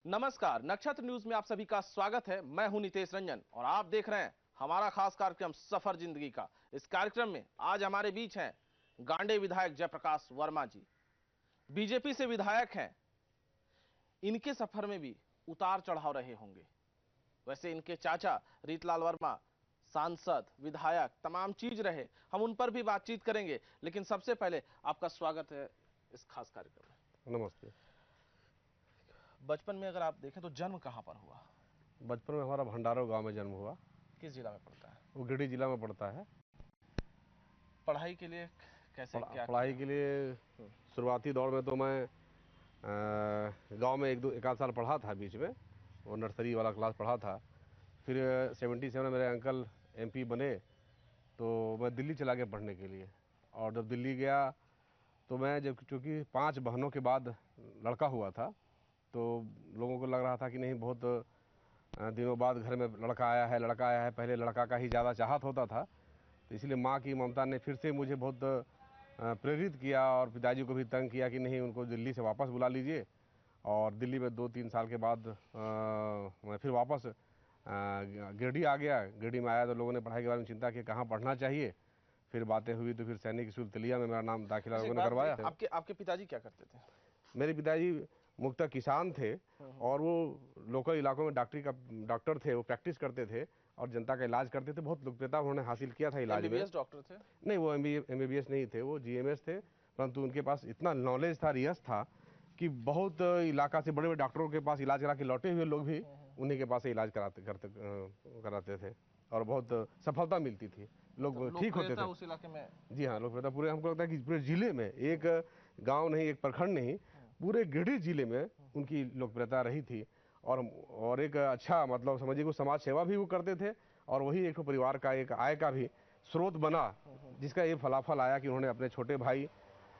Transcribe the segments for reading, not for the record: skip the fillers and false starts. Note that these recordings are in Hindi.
नमस्कार, नक्षत्र न्यूज में आप सभी का स्वागत है। मैं हूं नितेश रंजन और आप देख रहे हैं हमारा खास कार्यक्रम सफर जिंदगी का। इस कार्यक्रम में आज हमारे बीच हैं गांडे विधायक जयप्रकाश वर्मा जी। बीजेपी से विधायक हैं। इनके सफर में भी उतार चढ़ाव रहे होंगे। वैसे इनके चाचा रीतलाल वर्मा सांसद, विधायक, तमाम चीज रहे। हम उन पर भी बातचीत करेंगे, लेकिन सबसे पहले आपका स्वागत है इस खास कार्यक्रम में। नमस्ते। बचपन में अगर आप देखें तो जन्म कहां पर हुआ? बचपन में हमारा भंडारो गांव में जन्म हुआ। किस जिला में पड़ता है? वो गिरिडीह जिला में पड़ता है। पढ़ाई के लिए कैसे क्या पढ़ाई के लिए शुरुआती दौर में तो मैं गांव में एक आध साल पढ़ा था। बीच में वो नर्सरी वाला क्लास पढ़ा था। फिर 77 में मेरे अंकल एमपी बने तो मैं दिल्ली चला गया पढ़ने के लिए। और जब दिल्ली गया तो मैं जब चूँकि 5 बहनों के बाद लड़का हुआ था तो लोगों को लग रहा था कि नहीं, बहुत दिनों बाद घर में लड़का आया है। पहले लड़का का ही ज़्यादा चाहत होता था, तो इसलिए माँ की ममता ने फिर से मुझे बहुत प्रेरित किया और पिताजी को भी तंग किया कि नहीं, उनको दिल्ली से वापस बुला लीजिए। और दिल्ली में 2-3 साल के बाद मैं फिर वापस गिरिडीह आ गया। गिरिडीह में आया तो लोगों ने पढ़ाई के बारे में चिंता की, कहाँ पढ़ना चाहिए। फिर बातें हुई तो फिर सैनिक स्कूल तिलिया में मेरा नाम दाखिला लोगों ने करवाया। आपके पिताजी क्या करते थे? मेरे पिताजी मुख्यतः किसान थे और वो लोकल इलाकों में डॉक्टर थे। वो प्रैक्टिस करते थे और जनता का इलाज करते थे। बहुत लोकप्रियता उन्होंने हासिल किया था इलाज में। एमबीबीएस डॉक्टर थे? नहीं, वो एमबीबीएस नहीं थे, वो जीएमएस थे। परंतु उनके पास इतना नॉलेज था, रियस था कि बहुत इलाका से बड़े बड़े डॉक्टरों के पास इलाज करा के लौटे हुए लोग भी उन्हीं के पास से इलाज कराते थे और बहुत सफलता मिलती थी। लोग ठीक होते थे उस इलाके में। जी हाँ, लोकप्रियता पूरे, हमको लगता है कि पूरे जिले में, एक गांव नहीं, एक प्रखंड नहीं, पूरे गिरिडीह जिले में उनकी लोकप्रियता रही थी। और एक अच्छा, मतलब समझिए को समाज सेवा भी वो करते थे और वही एक परिवार का एक आय का भी स्रोत बना, जिसका ये फलाफल आया कि उन्होंने अपने छोटे भाई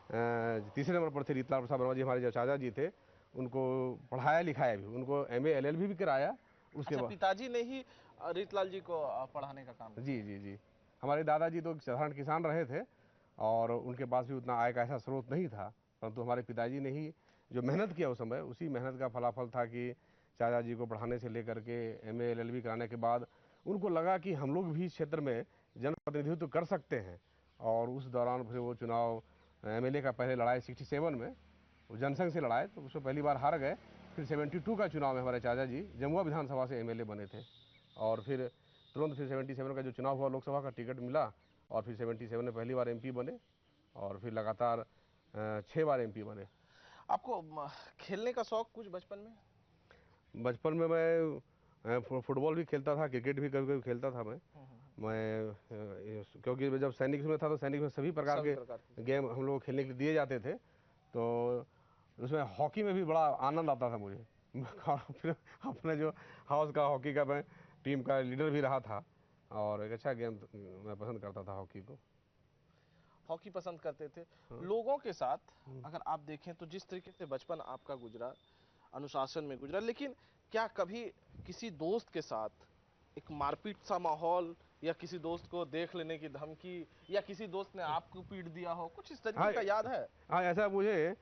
तीसरे नंबर पर थे रीतलाल प्रसाद वर्मा जी, हमारे जो चाचा जी थे, उनको पढ़ाया लिखाया भी, उनको एमए एलएलबी भी कराया। उसके बाद पिताजी ने ही रीतलाल जी को पढ़ाने का काम? जी जी जी। हमारे दादाजी तो साधारण किसान रहे थे और उनके पास भी उतना आय का ऐसा स्रोत नहीं था, परंतु हमारे पिताजी ने ही जो मेहनत किया उस समय, उसी मेहनत का फलाफल था कि चाचा जी को पढ़ाने से लेकर के एमए एलएलबी कराने के बाद उनको लगा कि हम लोग भी इस क्षेत्र में जनप्रतिनिधित्व कर सकते हैं। और उस दौरान फिर वो चुनाव एमएलए का पहले लड़ाई 67 में वो जनसंघ से लड़ाए तो उसमें पहली बार हार गए। फिर 72 का चुनाव में हमारे चाचा जी जमुआ विधानसभा से एमएलए बने थे और फिर तुरंत फिर 77 का जो चुनाव हुआ, लोकसभा का टिकट मिला और फिर 77 में पहली बार एमपी बने और फिर लगातार 6 बार एमपी बने। आपको खेलने का शौक कुछ बचपन में? बचपन में मैं फुटबॉल भी खेलता था, क्रिकेट भी कभी कभी खेलता था। मैं क्योंकि जब सैनिक में था तो सैनिक में सभी प्रकार के गेम हम लोग खेलने के लिए दिए जाते थे, तो उसमें हॉकी में भी बड़ा आनंद आता था मुझे। फिर अपने जो हाउस का हॉकी का मैं टीम का लीडर भी रहा था और एक अच्छा गेम मैं पसंद करता था हॉकी को। हॉकी पसंद करते थे। लोगों के साथ अगर आप देखें तो जिस तरीके से बचपन आपका गुजरा, अनुशासन में गुजरा, लेकिन क्या कभी किसी दोस्त के साथ एक मारपीट सा माहौल या किसी दोस्त को देख लेने की धमकी या किसी दोस्त ने आपको पीट दिया हो, कुछ इस तरीके का याद है? हाँ, ऐसा मुझे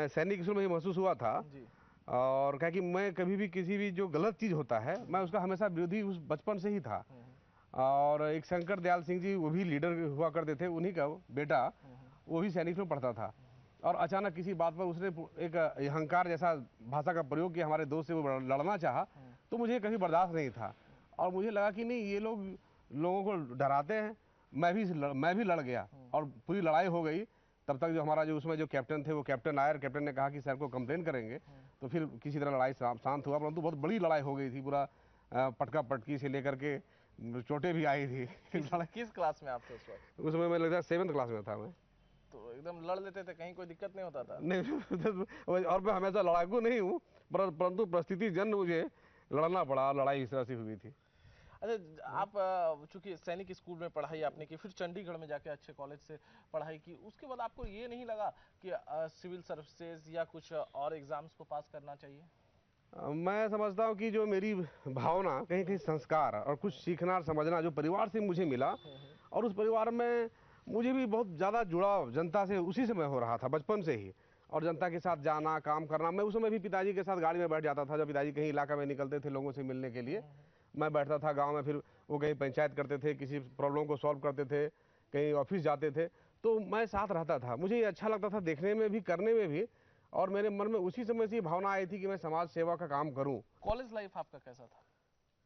सैनिक स्कूल में ही महसूस हुआ था जी। और क्या कि मैं कभी भी किसी भी जो गलत चीज होता है मैं उसका हमेशा विरोधी उस बचपन से ही था। और एक शंकर दयाल सिंह जी, वो भी लीडर हुआ करते थे, उन्हीं का बेटा, वो भी सैनिक में पढ़ता था और अचानक किसी बात पर उसने एक अहंकार जैसा भाषा का प्रयोग किया, हमारे दोस्त से वो लड़ना चाहा, तो मुझे कभी बर्दाश्त नहीं था और मुझे लगा कि नहीं, ये लोगों को डराते हैं। मैं भी लड़ गया और पूरी लड़ाई हो गई। तब तक जो हमारा जो उसमें जो कैप्टन थे, वो कैप्टन आए और कैप्टन ने कहा कि सर को कंप्लेन करेंगे, तो फिर किसी तरह लड़ाई शांत हुआ, परंतु बहुत बड़ी लड़ाई हो गई थी। पूरा पटका पटकी से लेकर के चोटें भी आई थी। किस क्लास में आप थे उस वक्त? उसमें मैं लगता है 7th क्लास में था मैं। तो एकदम लड़ लेते थे, कहीं कोई दिक्कत नहीं होता था? नहीं, और मैं हमेशा लड़ाकू नहीं हूँ, परंतु परिस्थिति जन मुझे लड़ना पड़ा, लड़ाई इस तरह से हुई थी। अच्छा, आप चूंकि सैनिक स्कूल में पढ़ाई आपने की, फिर चंडीगढ़ में जाके अच्छे कॉलेज से पढ़ाई की, उसके बाद आपको ये नहीं लगा कि सिविल सर्विसेज या कुछ और एग्जाम्स को पास करना चाहिए? मैं समझता हूँ कि जो मेरी भावना, कहीं कहीं संस्कार और कुछ सीखना और समझना जो परिवार से मुझे मिला, और उस परिवार में मुझे भी बहुत ज़्यादा जुड़ाव जनता से उसी समय हो रहा था बचपन से ही। और जनता के साथ जाना, काम करना। मैं उस समय भी पिताजी के साथ गाड़ी में बैठ जाता था, जब पिताजी कहीं इलाका में निकलते थे लोगों से मिलने के लिए, मैं बैठता था गांव में। फिर वो कहीं पंचायत करते थे, किसी प्रॉब्लम को सॉल्व करते थे, कहीं ऑफिस जाते थे, तो मैं साथ रहता था। मुझे ये अच्छा लगता था देखने में भी, करने में भी, और मेरे मन में उसी समय से ये भावना आई थी कि मैं समाज सेवा का काम करूं। कॉलेज लाइफ आपका कैसा था?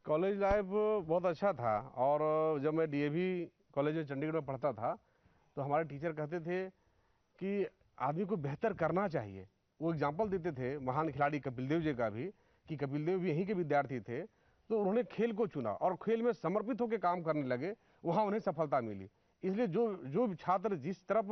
कॉलेज लाइफ बहुत अच्छा था। और जब मैं डीएवी कॉलेज में चंडीगढ़ में पढ़ता था, तो हमारे टीचर कहते थे कि आदमी को बेहतर करना चाहिए। वो एग्जाम्पल देते थे महान खिलाड़ी कपिल देव जी का भी, कि कपिल देव भी यहीं के विद्यार्थी थे, तो उन्होंने खेल को चुना और खेल में समर्पित होकर काम करने लगे, वहाँ उन्हें सफलता मिली। इसलिए जो जो छात्र जिस तरफ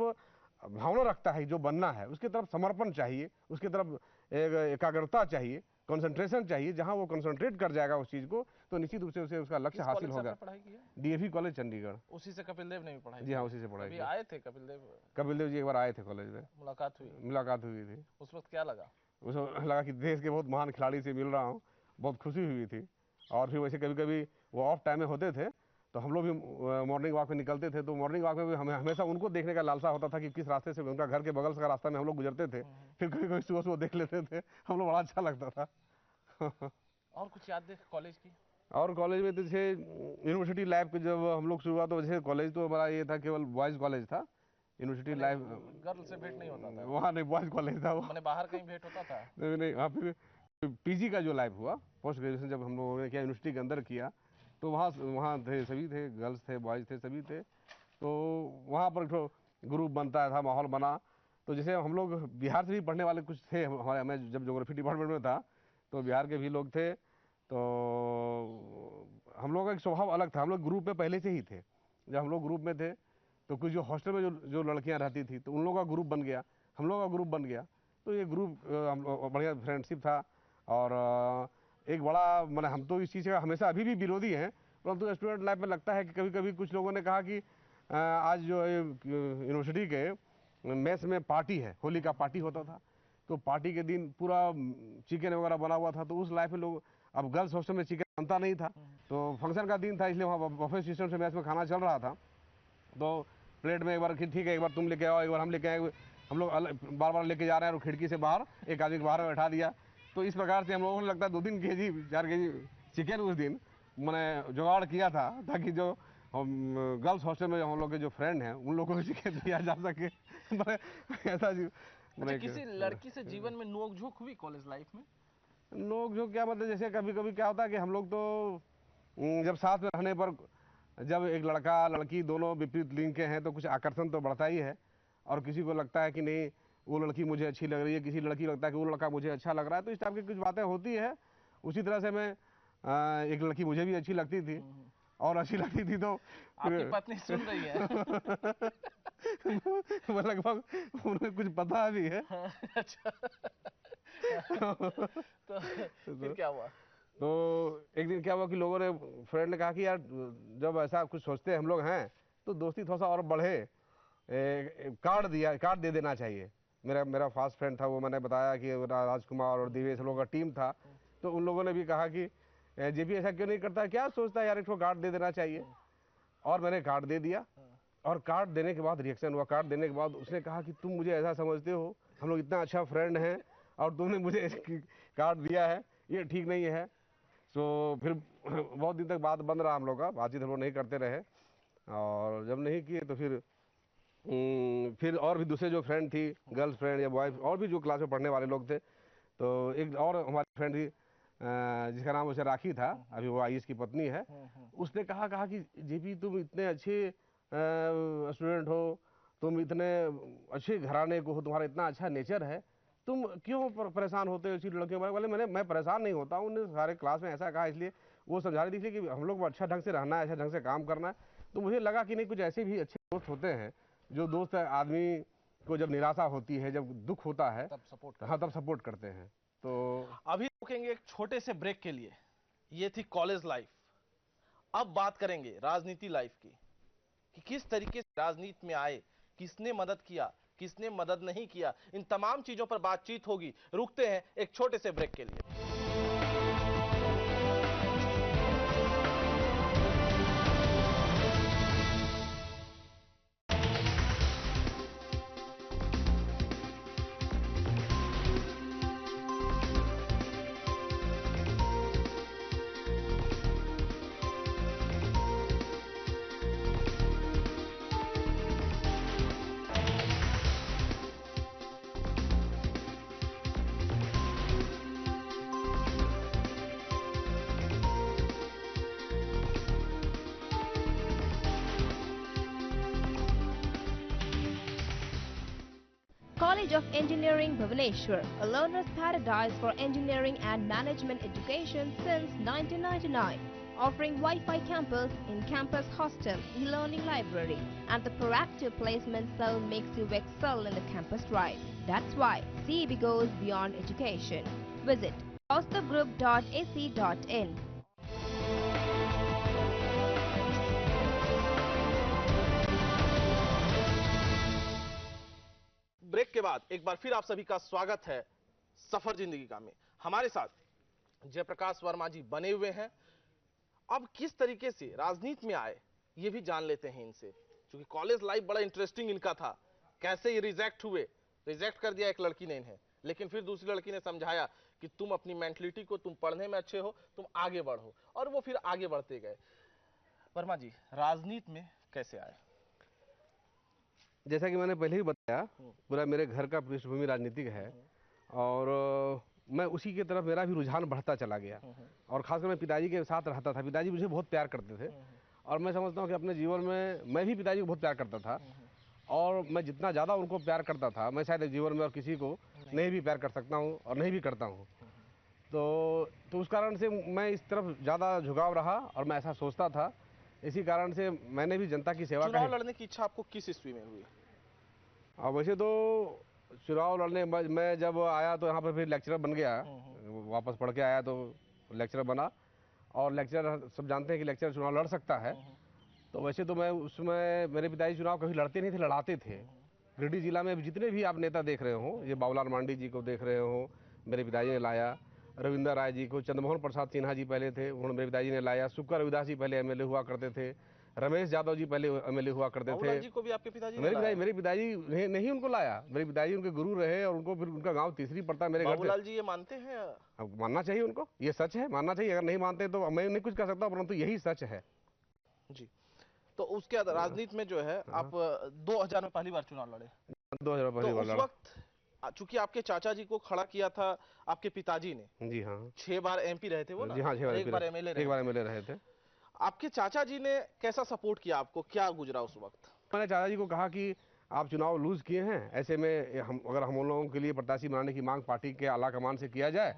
भावना रखता है, जो बनना है, उसकी तरफ समर्पण चाहिए, उसकी तरफ एकाग्रता चाहिए, कंसंट्रेशन चाहिए। जहां वो कंसंट्रेट कर जाएगा उस चीज को, तो निश्चित रूप से उसे उसका लक्ष्य हासिल होगा। पढ़ाई की है? DAV college Chandigarh. उसी से कपिल देव ने भी पढ़ाई? जी हाँ, उसी से पढ़ाई की। आए थे कपिल देव? कपिल देव जी एक बार आए थे कॉलेज में, मुलाकात हुई थी। उस वक्त क्या लगा? उसमें लगा कि देश के बहुत महान खिलाड़ी से मिल रहा हूँ, बहुत खुशी हुई थी। और फिर वैसे कभी कभी वो ऑफ टाइम में होते थे, तो हम लोग भी मॉर्निंग वॉक में निकलते थे, तो मॉर्निंग वॉक में भी हमें हमेशा उनको देखने का लालसा होता था कि किस रास्ते से, उनका घर के बगल का रास्ता में हम लोग गुजरते थे। फिर कभी कभी सुबह सुबह देख लेते थे, हम लोग बड़ा अच्छा लगता था। और कुछ याद है कॉलेज की? और कॉलेज में तो जैसे यूनिवर्सिटी लाइफ के जब हम लोग शुरुआत, तो वैसे कॉलेज तो हमारा ये था, केवल बॉयज़ कॉलेज था। यूनिवर्सिटी लाइफ गर्ल से भेंट नहीं होता था वहाँ? नहीं, बॉयज़ कॉलेज था वो। मैंने बाहर कहीं भेंट होता था? नहीं। हाँ, फिर पीजी का जो लाइफ हुआ, पोस्ट ग्रेजुएशन जब हम लोगों ने किया, यूनिवर्सिटी के अंदर किया, तो वहाँ थे, सभी थे, गर्ल्स थे, बॉयज़ थे, सभी थे। तो वहाँ पर एक ग्रुप बनता था, माहौल बना। तो जैसे हम लोग बिहार से भी पढ़ने वाले कुछ थे हमारे, मैं जब ज्योग्राफी डिपार्टमेंट में था, तो बिहार के भी लोग थे। तो हम लोग का एक स्वभाव अलग था, हम लोग ग्रुप में पहले से ही थे। जब हम लोग ग्रुप में थे, तो कुछ जो हॉस्टल में जो लड़कियां रहती थी, तो उन लोगों का ग्रुप बन गया, हम लोग का ग्रुप बन गया। तो ये ग्रुप बढ़िया फ्रेंडशिप था। और एक बड़ा, मैंने, हम तो इस चीज़ का हमेशा अभी भी विरोधी हैं, परंतु स्टूडेंट लाइफ में लगता है कि कभी कभी कुछ लोगों ने कहा कि आज जो यूनिवर्सिटी के मेस में पार्टी है, होली का पार्टी होता था, तो पार्टी के दिन पूरा चिकन वगैरह बना हुआ था। तो उस लाइफ में लोग, अब गर्ल्स हॉस्टल में चिकन बनता नहीं था, तो फंक्शन का दिन था, इसलिए वहाँ बफे सिस्टम से मेस में खाना चल रहा था। तो प्लेट में एक बार, ठीक है, एक बार तुम लेके आओ, एक बार हम लेके आए, हम लोग बार बार लेके जा रहे हैं, और खिड़की से बाहर एक आदमी को बाहर बैठा दिया। तो इस प्रकार से हम लोगों ने लगता है 2-3 केजी 4 केजी चिकन उस दिन मैंने जुगाड़ किया था, ताकि जो गर्ल्स हॉस्टल में हम लोग के जो फ्रेंड हैं, उन लोगों को चिकन दिया जा सके। ऐसा किसी लड़की से जीवन में नोक झोंक हुई कॉलेज लाइफ में? नोक झोंक क्या मतलब, जैसे कभी कभी क्या होता है कि हम लोग तो जब साथ में रहने पर, जब एक लड़का लड़की दोनों विपरीत लिंग के हैं, तो कुछ आकर्षण तो बढ़ता ही है। और किसी को लगता है कि नहीं वो लड़की मुझे अच्छी लग रही है, किसी लड़की लगता है कि वो लड़का मुझे अच्छा लग रहा है, तो इस टाइप की कुछ बातें होती है। उसी तरह से मैं, एक लड़की मुझे भी अच्छी लगती थी, और अच्छी लगती थी, तो आपकी पत्नी सुन रही है? लगभग उन्हें कुछ पता भी है। अच्छा। तो फिर क्या हुआ? तो एक दिन क्या हुआ कि लोगों ने, फ्रेंड ने कहा कि यार, जब ऐसा कुछ सोचते हैं हम लोग हैं, तो दोस्ती थोड़ा सा और बढ़े, कार्ड दे देना चाहिए। मेरा फास्ट फ्रेंड था वो, मैंने बताया कि राजकुमार और दिवेश लोगों का टीम था। तो उन लोगों ने भी कहा कि जेपी ऐसा क्यों नहीं करता, क्या सोचता है यार, एक कार्ड दे देना चाहिए। और मैंने कार्ड दे दिया। और कार्ड देने के बाद रिएक्शन हुआ। कार्ड देने के बाद उसने कहा कि तुम मुझे ऐसा समझते हो, हम लोग इतना अच्छा फ्रेंड हैं, और तुमने मुझे कार्ड दिया है, ये ठीक नहीं है। तो फिर बहुत दिन तक बात बंद रहा हम लोग का, बातचीत हम लोग नहीं करते रहे। और जब नहीं किए तो फिर और भी दूसरे जो फ्रेंड थी, गर्ल्स फ्रेंड या बॉय, और भी जो क्लास में पढ़ने वाले लोग थे, तो एक और हमारी फ्रेंड थी जिसका नाम उसे राखी था, अभी वो आईएएस की पत्नी है। उसने कहा कि जेपी तुम इतने अच्छे स्टूडेंट हो, तुम इतने अच्छे घराने को हो, तुम्हारा इतना अच्छा नेचर है, तुम क्यों परेशान होते हो इसी लड़कियों वाले? मैं परेशान नहीं होता हूँ, उन्होंने सारे क्लास में ऐसा कहा, इसलिए वो समझा रही थी कि हम लोग को अच्छा ढंग से रहना है, अच्छा ढंग से काम करना है। तो मुझे लगा कि नहीं, कुछ ऐसे भी अच्छे दोस्त होते हैं, जो दोस्त आदमी को जब निराशा होती है, जब दुख होता है, तब सपोर्ट करते हैं। तो अभी रुकेंगे एक छोटे से ब्रेक के लिए। ये थी कॉलेज लाइफ। अब बात करेंगे राजनीति लाइफ की, कि किस तरीके से राजनीति में आए, किसने मदद किया, किसने मदद नहीं किया, इन तमाम चीजों पर बातचीत होगी। रुकते हैं एक छोटे से ब्रेक के लिए। College of Engineering Bhubaneswar, a learner's paradise for engineering and management education since 1999. Offering Wi-Fi campus, in-campus hostel, e-learning library, and the proactive placement cell makes you excel in the campus drive. That's why CEB goes beyond education. Visit kaustubgroup.ac.in. Break के बाद एक बार फिर आप सभी का स्वागत है सफर जिंदगी का में। हमारे साथ जयप्रकाश वर्मा जी बने हुए हैं। अब किस तरीके से राजनीति में आए ये भी जान लेते हैं इनसे, क्योंकि कॉलेज लाइफ बड़ा इंटरेस्टिंग इनका था। कैसे ये रिजेक्ट हुए, रिजेक्ट कर दिया एक लड़की ने इन्हें, लेकिन फिर दूसरी लड़की ने समझाया कि तुम अपनी मेंटलिटी को, तुम पढ़ने में अच्छे हो, तुम आगे बढ़ो, और वो फिर आगे बढ़ते गए। वर्मा जी, राजनीति में कैसे आए? जैसा कि मैंने पहले ही बताया, पूरा मेरे घर का पृष्ठभूमि राजनीतिक है और मैं उसी की तरफ मेरा भी रुझान बढ़ता चला गया। और खासकर मैं पिताजी के साथ रहता था। पिताजी मुझे बहुत प्यार करते थे और मैं समझता हूँ कि अपने जीवन में मैं भी पिताजी को बहुत प्यार करता था। और मैं जितना ज़्यादा उनको प्यार करता था, मैं शायद जीवन में और किसी को नहीं भी प्यार कर सकता हूँ और नहीं भी करता हूँ। तो उस कारण से मैं इस तरफ ज़्यादा झुकाव रहा और मैं ऐसा सोचता था। इसी कारण से मैंने भी जनता की सेवा चुनाव लड़ने की इच्छा आपको किस ईस्वी में हुई? वैसे तो चुनाव लड़ने मैं जब आया तो यहाँ पर फिर लेक्चरर बन गया। वापस पढ़ के आया तो लेक्चरर बना, और लेक्चरर सब जानते हैं कि लेक्चरर चुनाव लड़ सकता है। तो वैसे तो मैं उसमें, मेरे पिताजी चुनाव कभी लड़ते नहीं थे, लड़ाते थे। गिरिडीह जिला में जितने भी आप नेता देख रहे हो, ये बाबूलाल मांडी जी को देख रहे हो, मेरे पिताजी ने लाया। रविंदर राय जी को, चंद्रमोहन प्रसाद सिन्हा जी पहले थे, उन्होंने मेरे पिताजी ने लाया। सुक्का रविदास जी पहले एमएलए हुआ करते थे। रमेश यादव जी पहले एमएलए हुआ करते थे। बाबूलाल जी को भी आपके पिताजी ने लाया? मेरे पिताजी नहीं उनको लाया। मेरे पिताजी उनके गुरु रहे और उनको फिर उनका गांव तीसरी पड़ता है मेरे घर से। बाबूलाल जी ये मानते हैं? अब मानना चाहिए उनको, ये सच है, मानना चाहिए। अगर नहीं मानते तो मैं नहीं कुछ कर सकता, परंतु यही सच है जी। तो उसके बाद राजनीति में जो है आप 2000 में पहली बार चुनाव लड़े। 2000 तो उस वक्त चूंकि आपके चाचा जी को खड़ा किया था आपके पिताजी ने। जी हाँ। 6 बार एमपी रहे थे वो ना? जी हाँ, 6 बार एक बार एमएलए रहे थे। आपके चाचा जी ने कैसा सपोर्ट किया आपको, क्या गुजरा उस वक्त? मैंने चाचा जी को कहा कि आप चुनाव लूज किए हैं, ऐसे में अगर हम लोगों के लिए प्रत्याशी बनाने की मांग पार्टी के आला कमान से किया जाए,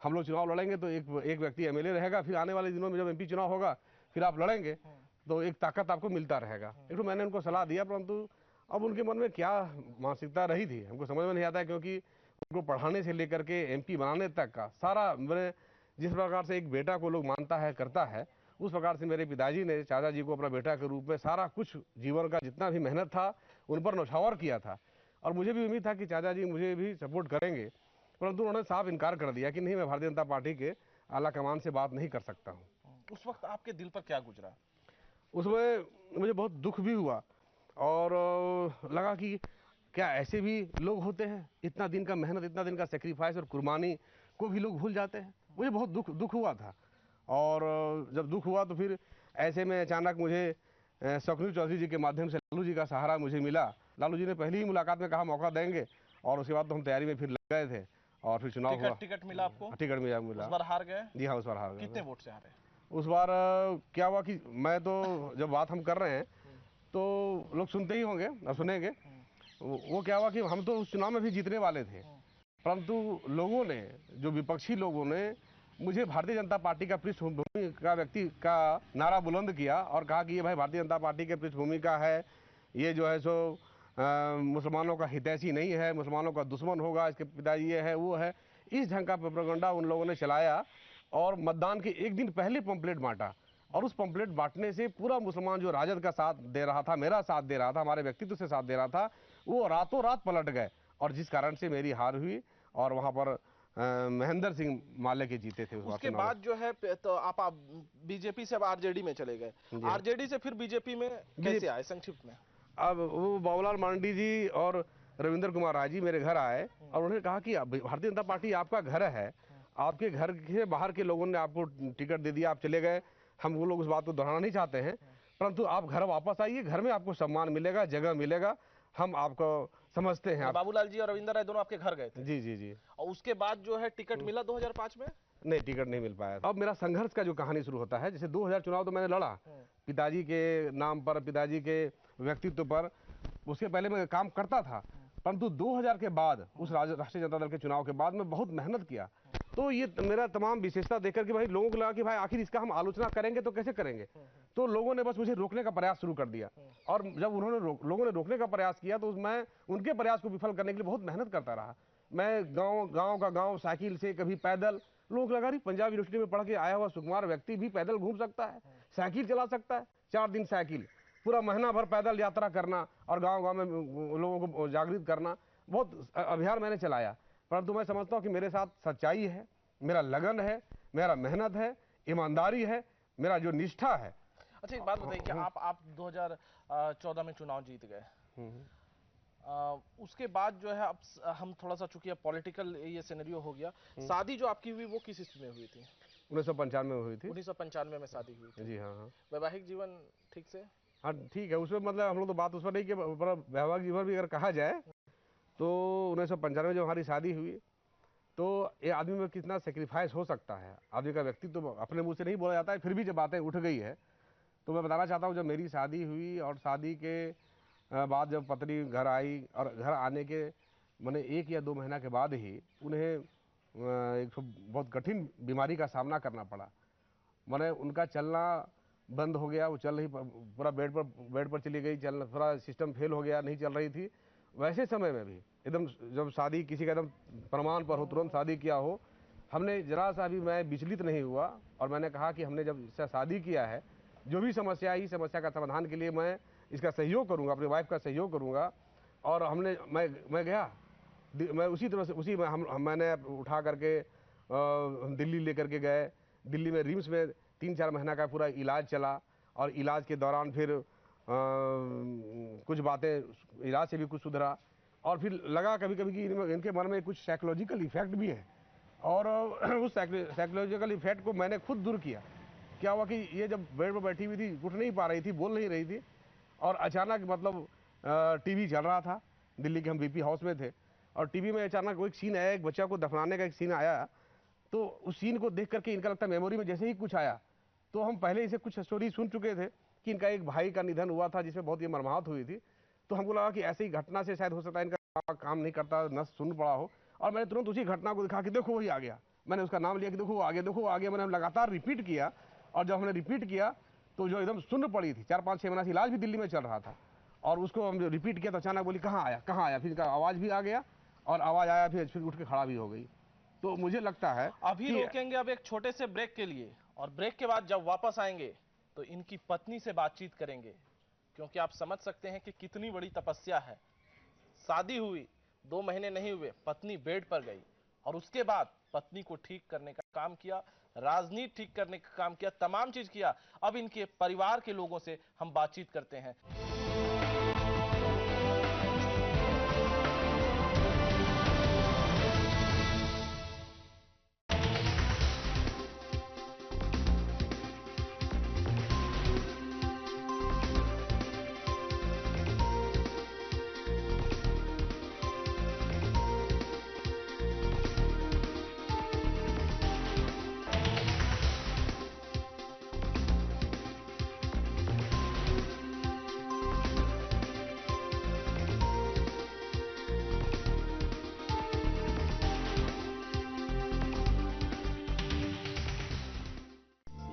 हम लोग चुनाव लड़ेंगे तो एक व्यक्ति एमएलए रहेगा, फिर आने वाले दिनों में जब एमपी चुनाव होगा फिर आप लड़ेंगे तो एक ताकत आपको मिलता रहेगा। एक तो मैंने उनको सलाह दिया, परंतु अब उनके मन में क्या मानसिकता रही थी हमको समझ में नहीं आता है, क्योंकि उनको पढ़ाने से लेकर के एमपी बनाने तक का सारा, मेरे जिस प्रकार से एक बेटा को लोग मानता है, करता है, उस प्रकार से मेरे पिताजी ने चाचा जी को अपना बेटा के रूप में सारा कुछ जीवन का जितना भी मेहनत था उन पर नौछावर किया था। और मुझे भी उम्मीद था कि चाचा जी मुझे भी सपोर्ट करेंगे, परंतु उन्होंने साफ इनकार कर दिया कि नहीं, मैं भारतीय जनता पार्टी के आला कमान से बात नहीं कर सकता हूँ। उस वक्त आपके दिल पर क्या गुजरा? उसमें मुझे बहुत दुख भी हुआ और लगा कि क्या ऐसे भी लोग होते हैं, इतना दिन का मेहनत, इतना दिन का सेक्रीफाइस और कुर्बानी को भी लोग भूल जाते हैं। मुझे बहुत दुख हुआ था। और जब दुख हुआ तो फिर ऐसे में अचानक मुझे शौकनी चौधरी जी के माध्यम से लालू जी का सहारा मुझे मिला। लालू जी ने पहली ही मुलाकात में कहा मौका देंगे, और उसके बाद तो हम तैयारी में फिर लग गए थे और फिर चुनाव हुआ। टिकट मिला आपको? टिकट मिला। उस बार हार गए? जी हाँ, उस बार हार गए। कितने वोट से हारे? उस बार क्या हुआ कि मैं तो, जब बात हम कर रहे हैं तो लोग सुनते ही होंगे और सुनेंगे, वो क्या हुआ कि हम तो उस चुनाव में भी जीतने वाले थे, परंतु लोगों ने, जो विपक्षी लोगों ने मुझे भारतीय जनता पार्टी का पृष्ठभूमि का व्यक्ति का नारा बुलंद किया और कहा कि ये भाई भारतीय जनता पार्टी के पृष्ठभूमि का है, ये जो है सो मुसलमानों का हितैषी नहीं है, मुसलमानों का दुश्मन होगा, इसके पिताजी ये है वो है। इस ढंग का प्रोपेगेंडा उन लोगों ने चलाया और मतदान के एक दिन पहले पंपलेट बांटा, और उस पंपलेट बांटने से पूरा मुसलमान जो राजद का साथ दे रहा था, मेरा साथ दे रहा था, हमारे व्यक्तित्व से साथ दे रहा था, वो रातों रात पलट गए, और जिस कारण से मेरी हार हुई और वहां पर महेंद्र सिंह माले के जीते थे। उसके बाद जो है तो आप बीजेपी से अब आरजेडी में चले गए। आरजेडी से फिर बीजेपी में कैसे आए, संक्षिप्त में? अब वो बाबूलाल मांडी जी और रविंद्र कुमार राय जी मेरे घर आए और उन्होंने कहा कि भारतीय जनता पार्टी आपका घर है, आपके घर के बाहर के लोगों ने आपको टिकट दे दिया, आप चले गए। हम वो लोग उस बात को दोहराना नहीं चाहते हैं, परंतु आप घर वापस आइए, घर में आपको सम्मान मिलेगा, जगह मिलेगा, हम आपको समझते हैं। बाबूलाल जी और रविंदर राय दोनों आपके घर गए थे? जी जी जी। और उसके बाद जो है टिकट मिला 2005 में? नहीं, टिकट नहीं मिल पाया। अब मेरा संघर्ष का जो कहानी शुरू होता है, जैसे 2000 चुनाव तो मैंने लड़ा पिताजी के नाम पर, पिताजी के व्यक्तित्व पर। उसके पहले मैं काम करता था, परंतु 2000 के बाद उस राष्ट्रीय जनता दल के चुनाव के बाद मैं बहुत मेहनत किया। तो ये मेरा तमाम विशेषता देखकर कि भाई लोगों को लगा कि भाई आखिर इसका हम आलोचना करेंगे तो कैसे करेंगे, तो लोगों ने बस मुझे रोकने का प्रयास शुरू कर दिया। और जब उन्होंने लोगों ने रोकने का प्रयास किया तो मैं उनके प्रयास को विफल करने के लिए बहुत मेहनत करता रहा। मैं गाँव का गाँव साइकिल से, कभी पैदल। लोग लगा रही पंजाब यूनिवर्सिटी में पढ़ के आया हुआ सुकुमार व्यक्ति भी पैदल घूम सकता है, साइकिल चला सकता है। 4 दिन साइकिल, पूरा महीना भर पैदल यात्रा करना और गांव-गांव में लोगों को जागृत करना, बहुत अभियान मैंने चलाया। परंतु मैं समझता हूं कि मेरे साथ सच्चाई है, मेरा लगन है, मेरा मेहनत है, ईमानदारी है, मेरा जो निष्ठा है। अच्छा, एक बात बताइए कि आप 2014 में चुनाव जीत गए, उसके बाद जो है अब हम थोड़ा सा, चूंकि अब पॉलिटिकल ये सिनेरियो हो गया, शादी जो आपकी हुई वो किस ईस्वी में हुई थी? 1995 में हुई थी। 1995 में शादी हुई थी। जी हाँ। वैवाहिक जीवन ठीक से? हाँ ठीक है, उसमें मतलब हम लोग तो बात उस पर नहीं कि वैवाहिक जीवन भी अगर कहा जाए तो 1995 में जब हमारी शादी हुई तो ये आदमी में कितना सेक्रीफाइस हो सकता है। आदमी का व्यक्तित्व तो अपने मुंह से नहीं बोला जाता है, फिर भी जब बातें उठ गई है तो मैं बताना चाहता हूँ, जब मेरी शादी हुई और शादी के बाद जब पत्नी घर आई और घर आने के मैंने 1 या 2 महीना के बाद ही उन्हें एक बहुत कठिन बीमारी का सामना करना पड़ा। मैंने उनका चलना बंद हो गया, वो चल रही, पूरा बेड पर चली गई, चलना थोड़ा सिस्टम फेल हो गया, नहीं चल रही थी। वैसे समय में भी एकदम जब शादी किसी का एकदम प्रमाण पर हो, तुरंत शादी किया हो, हमने जरा सा भी मैं विचलित नहीं हुआ और मैंने कहा कि हमने जब इससे शादी किया है, जो भी समस्या है, इस समस्या का समाधान के लिए मैं इसका सहयोग करूंगा, अपनी वाइफ का सहयोग करूंगा। और मैं गया, मैं उसी तरह से मैंने उठा करके दिल्ली लेकर के गए। दिल्ली में रिम्स में 3-4 महीना का पूरा इलाज चला और इलाज के दौरान फिर कुछ बातें, इलाज से भी कुछ सुधरा और फिर लगा कभी कभी कि इनके मन में कुछ साइकोलॉजिकल इफेक्ट भी है और उस साइकोलॉजिकल इफेक्ट को मैंने खुद दूर किया। क्या हुआ कि ये जब बेड पर बैठी हुई थी, उठ नहीं पा रही थी, बोल नहीं रही थी और अचानक मतलब टीवी चल रहा था, दिल्ली के हम बीपी हाउस में थे और टीवी में अचानक वो एक सीन आया, एक बच्चा को दफनाने का एक सीन आया। तो उस सीन को देख करके इनका लगता मेमोरी में जैसे ही कुछ आया, तो हम पहले इसे कुछ स्टोरी सुन चुके थे कि इनका एक भाई का निधन हुआ था जिसमें बहुत ही मर्माहत हुई थी। तो हमको लगा कि ऐसी घटना से शायद हो सकता है इनका काम नहीं करता, नस सुन पड़ा हो। और मैंने तुरंत उसी घटना को दिखा कि देखो वही आ गया, मैंने उसका नाम लिया कि देखो आगे, देखो आगे। मैंने लगातार रिपीट किया और जब हमने रिपीट किया तो जो एकदम सुन पड़ी थी, 4-5-6 महीना से इलाज भी दिल्ली में चल रहा था और उसको हम रिपीट किया तो अचानक बोली कहाँ आया, कहाँ आया। फिर आवाज़ भी आ गया और आवाज़ आया, फिर उठ के खड़ा भी हो गई। तो मुझे लगता है अभी रोकेंगे अब एक छोटे से ब्रेक के लिए, और ब्रेक के बाद जब वापस आएंगे तो इनकी पत्नी से बातचीत करेंगे, क्योंकि आप समझ सकते हैं कि कितनी बड़ी तपस्या है। शादी हुई, 2 महीने नहीं हुए, पत्नी बेड पर गई और उसके बाद पत्नी को ठीक करने का काम किया, राजनीति ठीक करने का काम किया, तमाम चीज किया। अब इनके परिवार के लोगों से हम बातचीत करते हैं।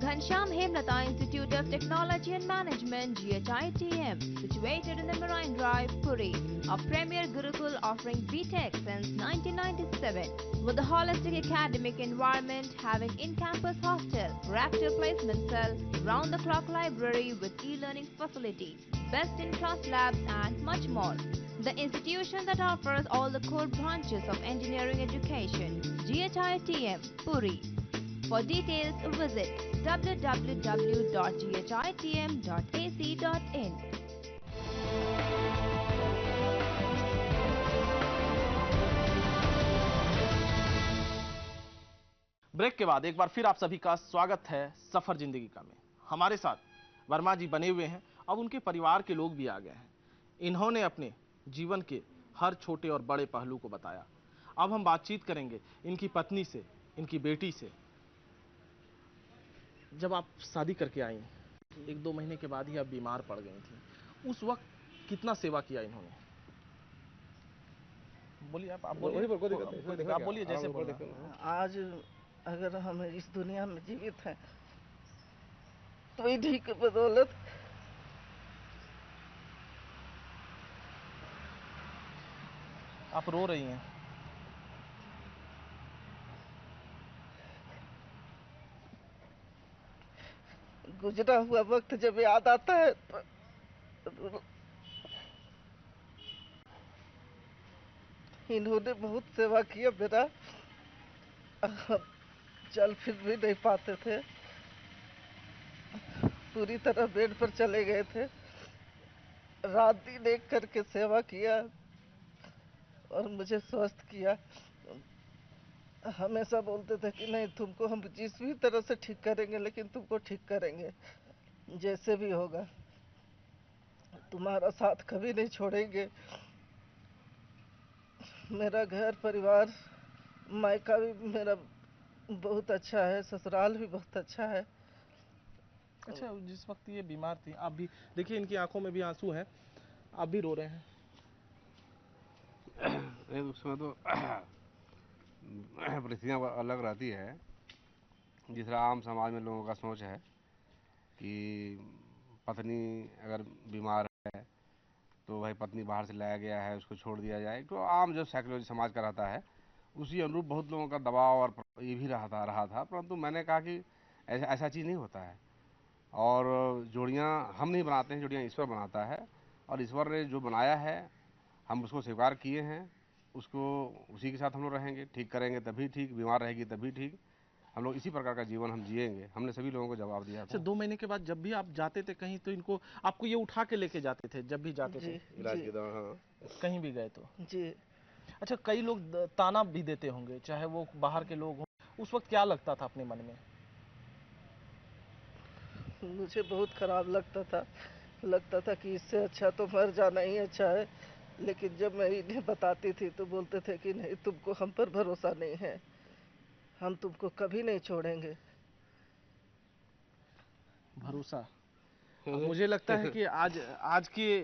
Ghanshyam Hemlata Institute of Technology and Management, GHITM, situated in the Marine Drive, Puri, a premier Gurukul offering BTech since 1997, with a holistic academic environment having in-campus hostel, reactive placement cell, round-the-clock library with e-learning facilities, best-in-class labs and much more. The institution that offers all the core branches of engineering education, GHITM, Puri. For details, visit www.ghitm.ac.in. Break के बाद एक बार फिर आप सभी का स्वागत है सफर जिंदगी का में। हमारे साथ वर्मा जी बने हुए हैं, अब उनके परिवार के लोग भी आ गए हैं। इन्होंने अपने जीवन के हर छोटे और बड़े पहलू को बताया। अब हम बातचीत करेंगे इनकी पत्नी से, इनकी बेटी से। जब आप शादी करके आई, 1-2 महीने के बाद ही आप बीमार पड़ गई थी, उस वक्त कितना सेवा किया इन्होंने? बोलिए आप वहीं बोलिए, पर कोई दिक्कत नहीं, कोई देखना आप क्या, बोलिए जैसे आराम से बोलना पढ़ है। देखते हैं। आज अगर हम इस दुनिया में जीवित हैं तो इन्हीं की बदौलत। आप रो रही हैं। गुजरा हुआ वक्त जब याद आता है तो इन्होंने बहुत सेवा किया मेरा। चल फिर भी नहीं पाते थे, पूरी तरह बेड पर चले गए थे। रात दिन एक करके सेवा किया और मुझे स्वस्थ किया। हमेशा बोलते थे कि नहीं, तुमको हम जिस भी तरह से ठीक करेंगे, लेकिन तुमको ठीक करेंगे जैसे भी होगा, तुम्हारा साथ कभी नहीं छोड़ेंगे। मेरा घर परिवार मायका भी मेरा बहुत अच्छा है, ससुराल भी बहुत अच्छा है। अच्छा, जिस वक्त ये बीमार थी, आप भी देखिए इनकी आंखों में भी आंसू हैं, आप भी रो रहे हैं। नहीं, उस समय तो परिस्थितियाँ अलग रहती है। जिस तरह आम समाज में लोगों का सोच है कि पत्नी अगर बीमार है तो भाई पत्नी बाहर से लाया गया है, उसको छोड़ दिया जाए, तो आम जो साइकोलॉजी समाज का रहता है उसी अनुरूप बहुत लोगों का दबाव और ये भी रहा था। परंतु मैंने कहा कि ऐसा ऐसा चीज़ नहीं होता है, और जोड़ियाँ हम नहीं बनाते हैं, जोड़ियाँ ईश्वर बनाता है, और ईश्वर ने जो बनाया है हम उसको स्वीकार किए हैं, उसको उसी के साथ हम लोग रहेंगे। ठीक करेंगे तभी ठीक, बीमार रहेगी तभी ठीक। हम लोग इसी प्रकार का जीवन हम जिएंगे, हमने सभी लोगों को जवाब दिया अच्छा, था। 2 महीने के बाद जब भी आप जाते थे कहीं, तो इनको आपको ये उठा के लेके जाते थे जब भी जाते थे, जी इलाज जी के दौरान, हाँ। कहीं भी गए तो? जी। अच्छा, कई लोग ताना भी देते होंगे, चाहे वो बाहर के लोग हों, उस वक्त क्या लगता था अपने मन में? मुझे बहुत खराब लगता था कि इससे अच्छा तो मर जाना ही अच्छा है। लेकिन जब मैं इन्हें बताती थी तो बोलते थे कि नहीं, तुमको हम पर भरोसा नहीं है, हम तुमको कभी नहीं छोड़ेंगे। भरोसा। अब मुझे लगता है कि आज आज के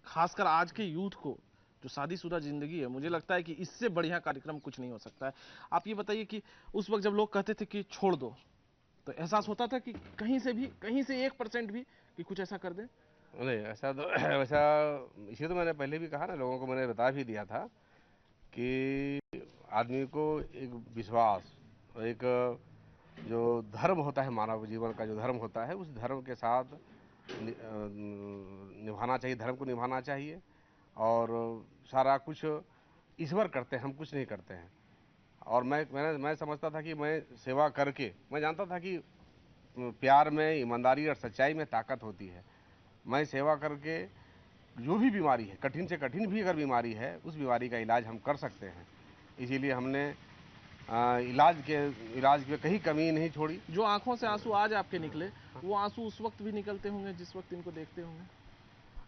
खासकर आज के यूथ को, जो शादीशुदा जिंदगी है, मुझे लगता है कि इससे बढ़िया कार्यक्रम कुछ नहीं हो सकता है। आप ये बताइए कि उस वक्त जब लोग कहते थे कि छोड़ दो, तो एहसास होता था कि कहीं से 1% भी कि कुछ ऐसा कर दें? नहीं, ऐसा तो वैसा, इसी तो मैंने पहले भी कहा ना, लोगों को मैंने बता भी दिया था कि आदमी को एक विश्वास और एक जो धर्म होता है, मानव जीवन का जो धर्म होता है, उस धर्म के साथ निभाना चाहिए, धर्म को निभाना चाहिए। और सारा कुछ ईश्वर करते हैं, हम कुछ नहीं करते हैं। और मैं समझता था कि मैं सेवा करके, मैं जानता था कि प्यार में, ईमानदारी और सच्चाई में ताकत होती है। मैं सेवा करके जो भी बीमारी है, कठिन से कठिन भी अगर बीमारी है, उस बीमारी का इलाज हम कर सकते हैं। इसीलिए हमने इलाज में कहीं कमी नहीं छोड़ी। जो आंखों से आंसू आज आपके निकले, वो आंसू उस वक्त भी निकलते होंगे जिस वक्त इनको देखते होंगे?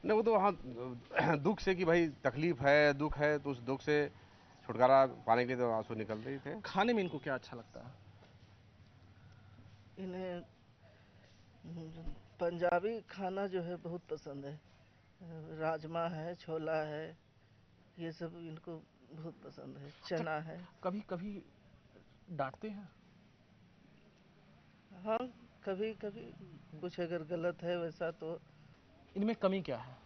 नहीं, वो तो वहाँ दुख से कि भाई तकलीफ है, दुख है, तो उस दुख से छुटकारा पाने के लिए तो आंसू निकलते ही थे। खाने में इनको क्या अच्छा लगता है? इन्हें पंजाबी खाना जो है बहुत पसंद है। राजमा है, छोला है, ये सब इनको बहुत पसंद है। चना है। कभी कभी डांटते हैं? हाँ, कभी कभी कुछ अगर गलत है वैसा तो। इनमें कमी क्या है?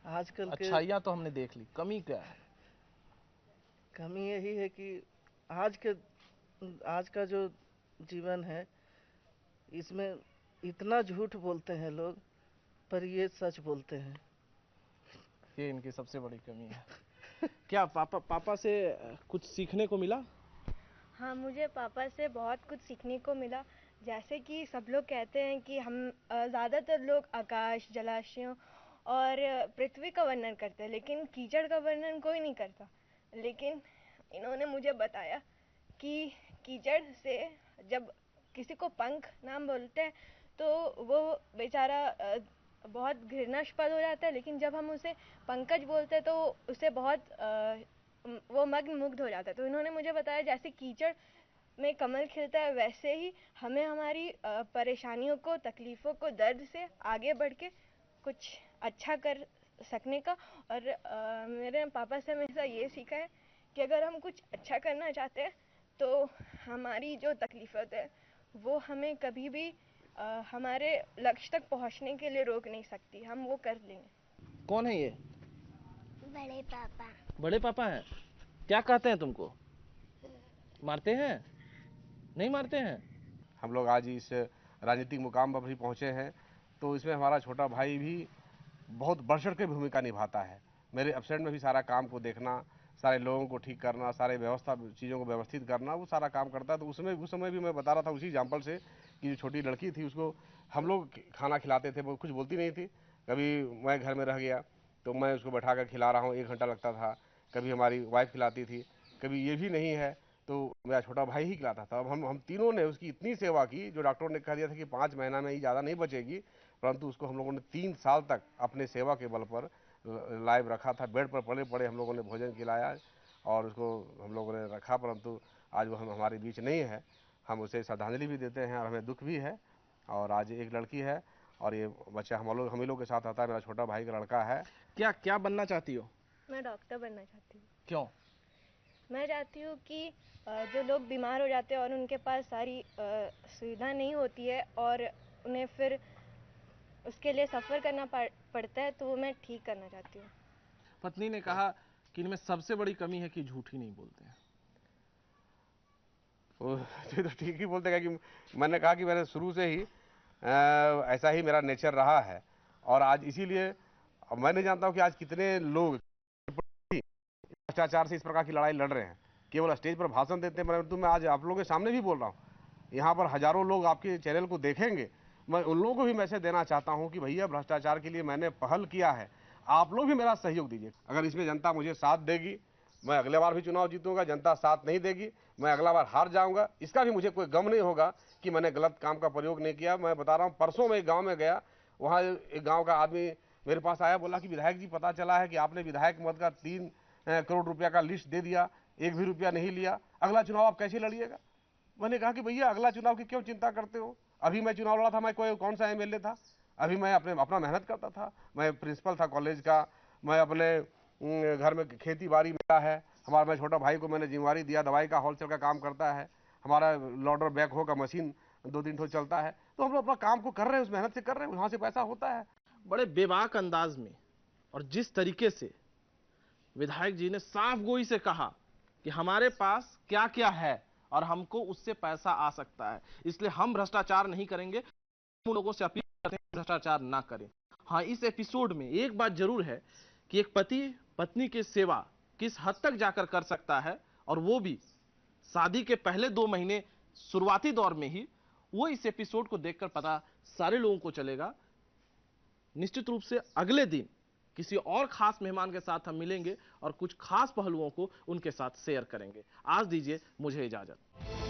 आजकल के अच्छाइयाँ तो हमने देख ली, कमी क्या है? कमी यही है कि आज का जो जीवन है, इसमें इतना झूठ बोलते हैं लोग, पर ये सच बोलते हैं। ये इनकी सबसे बड़ी कमी है। क्या पापा से कुछ सीखने को मिला? हाँ, मुझे पापा से बहुत कुछ सीखने को मिला। जैसे कि सब लोग कहते हैं कि हम ज़्यादातर लोग आकाश, जलाशयों और पृथ्वी का वर्णन करते हैं, लेकिन कीचड़ का वर्णन कोई नहीं करता। लेकिन इन्होंने मुझे बताया कि कीचड़ से जब किसी को पंख नाम बोलते हैं तो वो बेचारा बहुत घृणास्पद हो जाता है, लेकिन जब हम उसे पंकज बोलते हैं तो उसे बहुत वो मग्न मुग्ध हो जाता है। तो इन्होंने मुझे बताया जैसे कीचड़ में कमल खिलता है, वैसे ही हमें हमारी परेशानियों को, तकलीफ़ों को, दर्द से आगे बढ़ के कुछ अच्छा कर सकने का। और मेरे पापा से हमेशा ये सीखा है कि अगर हम कुछ अच्छा करना चाहते हैं तो हमारी जो तकलीफ़ें है वो हमें कभी भी हमारे लक्ष्य तक पहुंचने के लिए रोक नहीं सकती, हम वो कर लेंगे। कौन है ये? बड़े पापा। बड़े पापा हैं। क्या कहते हैं तुमको? मारते हैं? नहीं मारते हैं? हम लोग आज इस राजनीतिक मुकाम पर भी पहुँचे हैं, तो इसमें हमारा छोटा भाई भी बहुत बढ़ चढ़ के भूमिका निभाता है। मेरे एब्सेंट में भी सारा काम को देखना, सारे लोगों को ठीक करना, सारे व्यवस्था चीज़ों को व्यवस्थित करना, वो सारा काम करता है। तो उस समय भी मैं बता रहा था उसी एग्जाम्पल से कि जो छोटी लड़की थी उसको हम लोग खाना खिलाते थे, वो कुछ बोलती नहीं थी। कभी मैं घर में रह गया तो मैं उसको बैठा कर खिला रहा हूँ, 1 घंटा लगता था। कभी हमारी वाइफ खिलाती थी, कभी ये भी नहीं है तो मेरा छोटा भाई ही खिलाता था। अब हम तीनों ने उसकी इतनी सेवा की, जो डॉक्टरों ने कह दिया था कि 5 महीना में ही ज़्यादा नहीं बचेगी, परंतु उसको हम लोगों ने 3 साल तक अपने सेवा के बल पर लाइव रखा था। बेड पर पड़े पड़े हम लोगों ने भोजन खिलाया और उसको हम लोगों ने रखा, परंतु आज वो हमारे बीच नहीं है। हम उसे श्रद्धांजलि भी देते हैं और हमें दुख भी है। और आज एक लड़की है और ये बच्चा हम ही लोग के साथ आता है। मेरा छोटा भाई का लड़का है। क्या क्या बनना चाहती हो? मैं डॉक्टर बनना चाहती हूँ। क्यों? मैं चाहती हूँ कि जो लोग बीमार हो जाते हैं और उनके पास सारी सुविधा नहीं होती है और उन्हें फिर उसके लिए सफ़र करना पड़ता है, तो वो मैं ठीक करना चाहती हूँ। पत्नी ने कहा कि इनमें सबसे बड़ी कमी है कि झूठ ही नहीं बोलते हैं। तो ठीक ही बोलते हैं कि मैंने कहा कि मैंने शुरू से ही ऐसा ही मेरा नेचर रहा है। और आज इसीलिए मैं नहीं जानता हूँ कि आज कितने लोग भ्रष्टाचार से इस प्रकार की लड़ाई लड़ रहे हैं, केवल स्टेज पर भाषण देते हैं। परंतु मैं आज आप लोगों के सामने भी बोल रहा हूँ, यहाँ पर हजारों लोग आपके चैनल को देखेंगे। मैं उन लोगों को भी मैसेज देना चाहता हूँ कि भैया भ्रष्टाचार के लिए मैंने पहल किया है, आप लोग भी मेरा सहयोग दीजिए। अगर इसमें जनता मुझे साथ देगी, मैं अगले बार भी चुनाव जीतूंगा। जनता साथ नहीं देगी, मैं अगला बार हार जाऊंगा। इसका भी मुझे कोई गम नहीं होगा कि मैंने गलत काम का प्रयोग नहीं किया। मैं बता रहा हूँ, परसों मैं एक गाँव में गया, वहाँ एक गाँव का आदमी मेरे पास आया, बोला कि विधायक जी पता चला है कि आपने विधायक मद का 3 करोड़ रुपया का लिस्ट दे दिया, 1 भी रुपया नहीं लिया, अगला चुनाव आप कैसे लड़िएगा? मैंने कहा कि भैया अगला चुनाव की क्यों चिंता करते हो? अभी मैं चुनाव लड़ा था, मैं कौन सा एमएलए था? अभी मैं अपना मेहनत करता था, मैं प्रिंसिपल था कॉलेज का, मैं अपने घर में खेती बाड़ी मेरा है। मैं छोटा भाई को मैंने जिम्मेवारी दिया, दवाई का होलसेल का काम करता है, हमारा लोडर बैकहो का मशीन 2-3 ठो चलता है। तो हम लोग अपना काम को कर रहे हैं, उस मेहनत से कर रहे हैं, वहाँ से पैसा होता है। बड़े बेबाक अंदाज में और जिस तरीके से विधायक जी ने साफ गोई से कहा कि हमारे पास क्या क्या है और हमको उससे पैसा आ सकता है, इसलिए हम भ्रष्टाचार नहीं करेंगे। हम लोगों से अपील करते हैं भ्रष्टाचार ना करें। हाँ, इस एपिसोड में एक बात जरूर है कि एक पति पत्नी की सेवा किस हद तक जाकर कर सकता है, और वो भी शादी के पहले 2 महीने शुरुआती दौर में ही, वो इस एपिसोड को देखकर पता सारे लोगों को चलेगा। निश्चित रूप से अगले दिन किसी और खास मेहमान के साथ हम मिलेंगे और कुछ खास पहलुओं को उनके साथ शेयर करेंगे। आज दीजिए मुझे इजाजत।